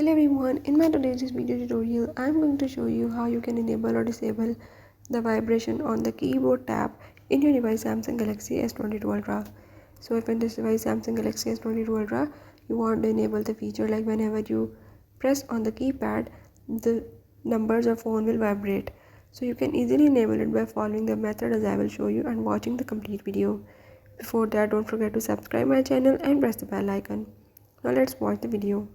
Hello everyone, in my today's video tutorial, I am going to show you how you can enable or disable the vibration on the keyboard tab in your device Samsung Galaxy S22 Ultra. So if in this device Samsung Galaxy S22 Ultra, you want to enable the feature like whenever you press on the keypad, the numbers or phone will vibrate. So you can easily enable it by following the method as I will show you and watching the complete video. Before that, don't forget to subscribe my channel and press the bell icon. Now let's watch the video.